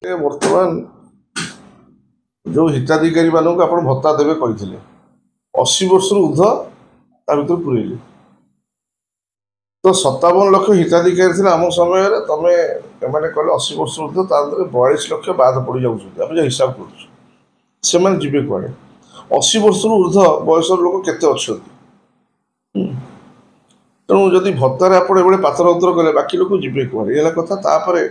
ବର୍ତ୍ତମାନ जो हिताधिकारी मानक आप भत्ता देवे कही 80 वर्ष ऊर्ध ता भर पूरेले तो 57 लक्ष हिताधिकारी थे आम समय तुम एम कहे 80 वर्ष ऊर्ध ता 42 लक्ष बाद पड़ जाऊँ हिसाब कर जी कड़े 80 वर्ष ऊर्ध बयस लोक केते अच्छा तेणु जदि भत्तार आप पातर अंतर कले बाकी लोक जी कड़े ये कथा तापर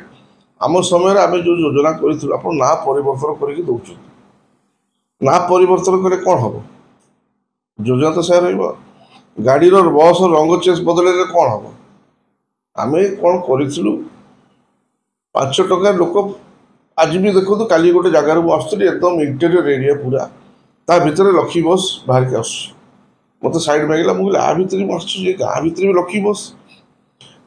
आम समय आम जो योजना करूँ आप ना परिवर्तन करके दौरान ना परिवर्तन कले कौन हम योजना तो से गाड़ी बस रंग चेंज बदल कौन हम आम कौन करूँ 5 टका लोक आज भी देखो काली गोटे जगार मुझे एकदम इंटेरियर एरिया पूरा ता भितर लक्ष्मी बस बाहर के आस मत साइड मांगला मुझे आ भितर मुझे गाँ भितर भी लक्ष्मी बस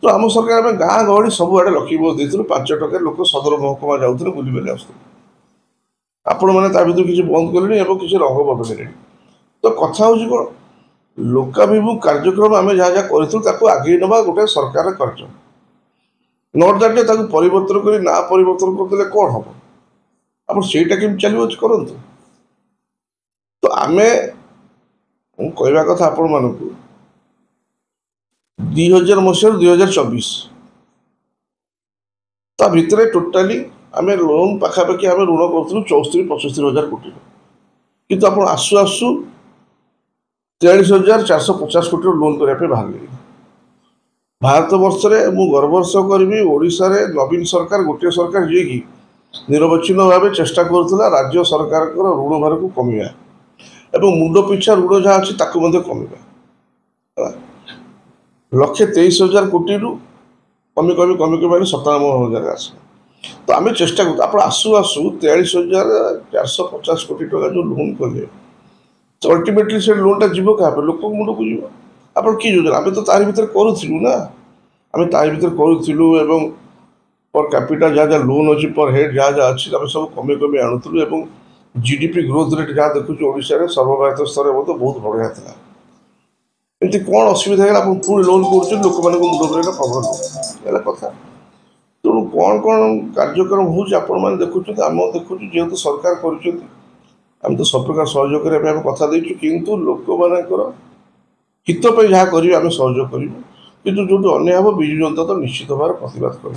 तो आम सरकार आम गाँ गहली सबुआड़े लक्ष्मी बस देते 5 टका लोक सदर महकुमा जाते बुले आस आपण मैंने किसी बंद कले किसी रंग बदल तो कथा हूँ कौन लोकाभिमुख कार्यक्रम आम जहाँ जहाँ करूँ आगे नवा गोटे सरकार कार्य नट दैट परिवर्तन कर ना परिवर्तन करदे कौन हम आप सहीटा केम चलो करूँ तो आम कहवा कथा आपण मानक 2000 मसीह 2024 ता भितर टोटाली आम लोन पाखापाखि आम ऋण करूँ 74-75 हजार कोटी किंतु आप आसु आसु 43,450 कोटी लोन करने बाहर भारत वर्ष में गर्वर सह करी ओडिशा रे नवीन सरकार गोटे सरकार जी की निरवच्छिन्न भाव चेष्टा करुला राज्य सरकार ऋण भार को कमिया एवं मुंड पिछा ऋण जहाँ अच्छी कमिया 1,23,000 कोटी रु कमी कमी कमी कमी 97,000 आस तो आम चेष्टा कर आप आसु आसु 43,450 कोटी टका जो लोन कले अल्टीमेटली से लोनटा जीव क्या लोक मुंड को जीव आप कि योजना आम तो तार भर करूँ ना आम तार भर करूँ पर कैपिटा जहाँ जहाँ लोन अच्छी पर हेड जहाँ जहाँ अच्छी आम सब कमी कमी आणुलु जीडीपी ग्रोथ रेट जहाँ देखुँ ओडिशा सर्वभारत स्तर में बहुत बढ़िया था एमती कौन असुविधा है पुणी लोन कर लोक मुंड पर प्रॉब्लम कथा तेणु कौन कौन कार्यक्रम हो देखुं आम देखुँ जेहेतु सरकार कर सब प्रकार सहयोग करने कथा देचु किंतु लोक मानकर हित जहाँ करें सहयोग करूँ कि जो अन्याय हम विजु जनता तो निश्चित भाव प्रतिवाद कर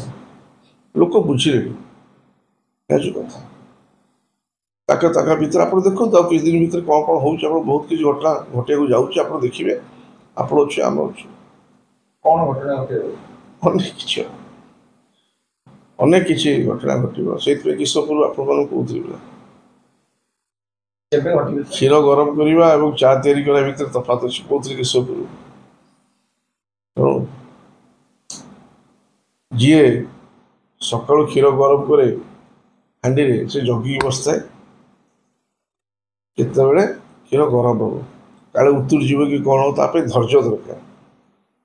लोक बुझे कथा ताका भर आप देखो किसी दिन भर कौन कौन हो बहुत किसी घटना घटिया जाऊँच आप देखिए आप अच्छे आम अच्छे कौन घटना अनेक किसी घटना घटना से किशोर आप कहते क्षीर गरम करवा और चा तैयारी करा भर तफात अच्छे कौन किशोर जी सका क्षीर गरम करे हांडी से जगिकी बसता केतबेले क्षीर गरम हम काले उतुर जीव कि कौन हो धैर्य दरकार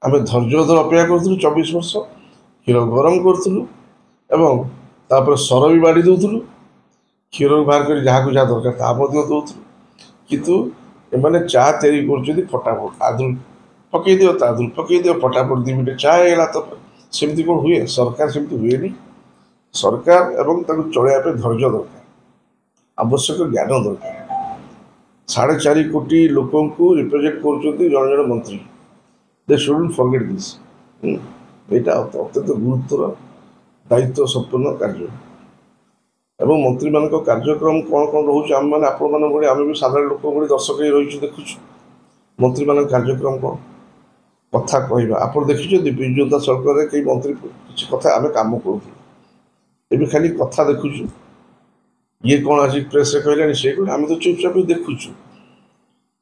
आम धैर्य धर अपेक्षा करूँ 24 वर्ष क्षीर गरम करूँ तापर सर भी बाड़ी दूलु क्षीर बाहर कर जहाँ जहाँ दरकार ता दौलु कितु एम चा तैयारी कर फटाफट आदुल पकई दियो तादुल पकई दियो फटाफट 2 मिनट चा है तो सेमती कौन हुए सरकार सेमती हुए सरकार एवं चलने धैर्य दरकार आवश्यक ज्ञान दरकार 4.5 कोटी लोक रिप्रेजेंट कर जन मंत्री दे शुडंट फॉरगेट दिस यहाँ अत्यंत गुरुत्वर दायित्व संपन्न कार्य एवं मंत्री मान कार्यक्रम कौन कौन रोच आम मैंने आपण आम भी साधारण लोक भाई दर्शक रही देखु मंत्री मान कार्यक्रम कौन कथा कहवा आप देखिए विजु जनता सरकार कई मंत्री किसी कथा आम कम करूँ खाली कथा देखु ये कौन आज प्रेस कहलानी सी कह आम तो चुपचाप देखु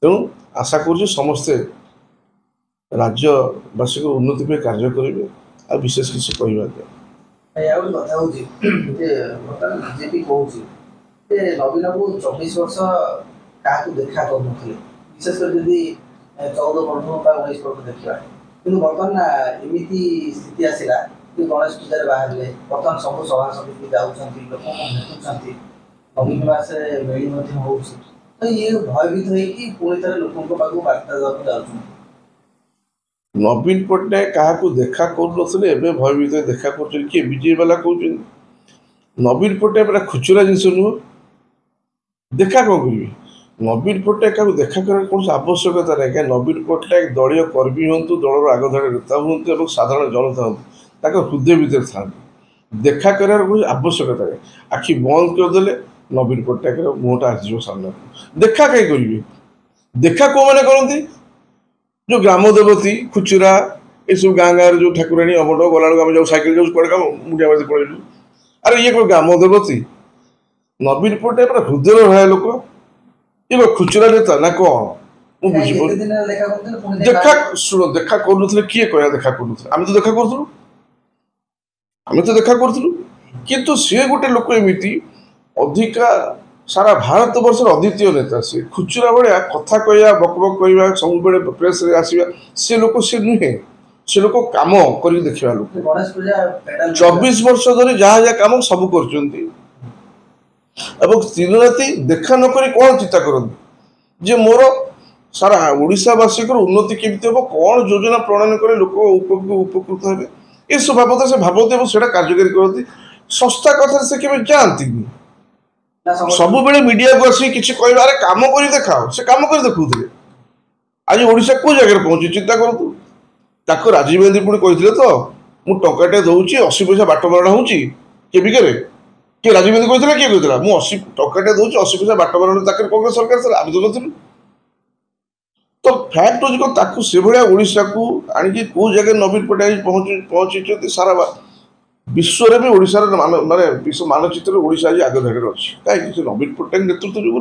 तेणु आशा कर समस्ते राज्यवासी को उन्नति पे कार्य करेंगे आ विशेष किसी कहवा बीजेपी कहूँ नवीन बाबू 24 वर्ष क्या देखा कर विशेषकर जदि 14 वर्ष 19 वर्ष देखा कि बर्तमान एमती स्थिति आसला कि गणेश पूजा बाहर बर्तमान सब सभा समिति जाऊँच लोक भेटुंट नवीन मास मेली हो तो ये भयभीत होगी पुणी थे लोक बार्ता देवाक जाऊँ नवीन पट्टनायक क्या देखा करूँ भयभीत देखा कर बीजेपी वाला कहते नवीन पट्टनायक पूरा खुचुरा जिनस नुह देखा कौन करेंगे नवीन पट्टनायक क्या देखा कर कौन आवश्यकता नहीं क्या नवीन पट्टनायक दलीय कर्मी हूँ दलर आगधाड़ी नेता हूँ साधारण जनता हूँ हृदय भितर था देखा करार कोई आवश्यकता नहीं आखि बंद करदे नवीन पट्टनायक मुहटा आसो सामना को देखा कहीं करेंगे देखा कौ मैंने करती जो ग्राम देवती खुचुरा ये सब गाँ गाँव जो ठाकुराणी अमट गला आम जाऊ सैकेल जाऊँ कड़े काम मुझे पड़ेलु अरे ये कौन ग्राम देवती नवीन पट्टनायक पूरा हृदय रहा लोक ये खुचुरा नेता ना कौन मुझे देखा शुण देखा करूँ किए कह देखा करूँ आम तो देखा करूँ आम तो देखा करूँ किंतु सी गोटे लोक एमती अधिका सारा भारत वर्ष अद्वितीय नेता सी खुचुरा भाया कथा कह बक बक कह सब प्रेस आसवा सी लोक सी नुहे से लोक कम कर देखा लोक 24 वर्ष धरी जहाँ जहाँ कम सब कर दिन राति देखा नक कौन चिंता करते जे मोर सारा ओडावासी उन्नति केमती हम कौन योजना प्रणयन करे लोक उपकृत हे ये सब बाबद से भावती से कार्यकारी करती संस्था कथा से केवे जाती सब बेले मीडिया को आसिक किसी कह अरे कम कर देखाओ से कम कर देखुले आज ओडिशा को जगह पहुंची चिंता करूँ ताको राजीव गांधी पुणी कहते तो मु टंकाटे दौची 80 पैसा बाट बरଣା होची केबिके किए राजीव गांधी कहते किए कहला मु 80 टंकाटे दौची 80 पैसा बाट बरଣା ताकर कांग्रेस सरकार सर आम तो नथिलु तो फैक्ट हो ताकू से भाया ओडिशा को आनिकी को जगह नवीन पट्टनायक पहुंची सारा विश्व में भी ओडिशा माने विश्व मानचित्र ओडिशा आज आग धाड़ी अच्छी कहीं नवीन पट्टनायक नेतृत्व जो